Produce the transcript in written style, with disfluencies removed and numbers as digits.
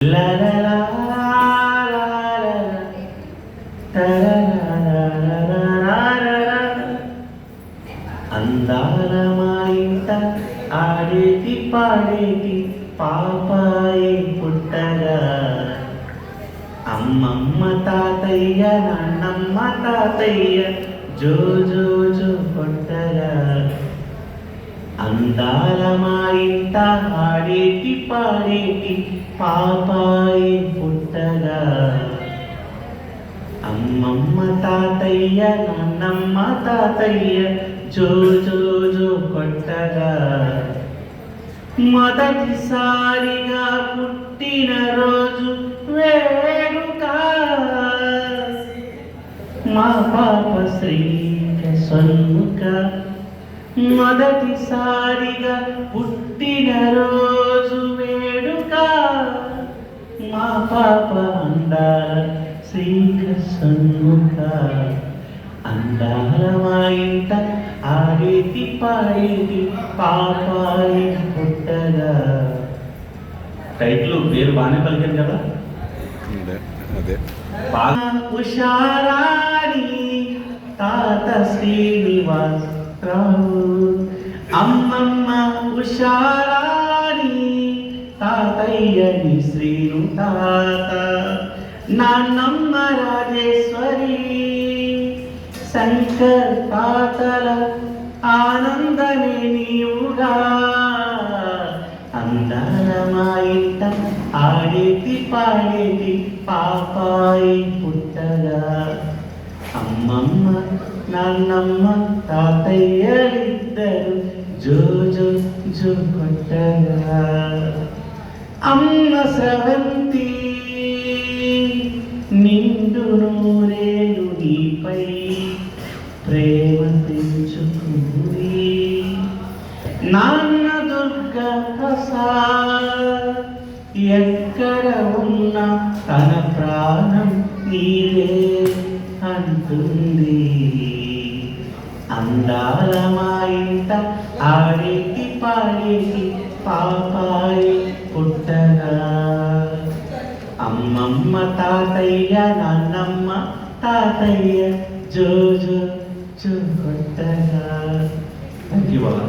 లా లా లా లా లా అందాల మా ఇంట ఆడేటి పాడేటి పాపాయి పుట్టగా అమ్మమ్మ తాతయ్య నాన్నమ్మ తాతయ్య జో జో జో కొట్టగా అందాల మా ఇంట ఆడేటి పాడేటి పాపాయి పుట్టగా అమ్మమ్మ తాతయ్య నాన్నమ్మ తాతయ్య జో జో జో కొట్టగా మొదటిసారిగా పుట్టిన రోజు వేడుక మా పాప శ్రీక సన్ముఖ మొదటిసారిగా పుట్టిన రోజు వేడుక మా పాప అందాల శ్రీక సన్ముఖ అందాల మా ఇంట ఆడేటి పాడేటి పాపాయి పుట్టగా. టైటిల్ పేరు బాగానే పలికారు కదా. అదే ఉషారాణి తాత శ్రీనివాస్ రావు అమ్మమ్మ ఉషారాణి తాతయ్యని శ్రీను తాత నాన్నమ్మ రాజేశ్వరి శంకర్ తాతల ఆనందమే నీవుగా అందాల మా ఇంట ఆడేటి పాడేటి పాపాయి పుట్టగా అమ్మమ్మ నాన్నమ్మ తాతయ్యలిద్దరు జో జో జో కొట్టగా అమ్మ స్రవంతి నిండు నూరేలు నీపై ప్రేమ పెంచుకుంది నాన్న దుర్గ ప్రసాద్ ఎక్కడ ఉన్నా తన ప్రాణం నీవే అంటుంది అందాల మా ఇంట ఆడేటి పాడేటి పాపాయి పుట్టగా అమ్మమ్మ తాతయ్య నాన్నమ్మ తాతయ్య జో జో జో కొట్టగా. Thank you Baba.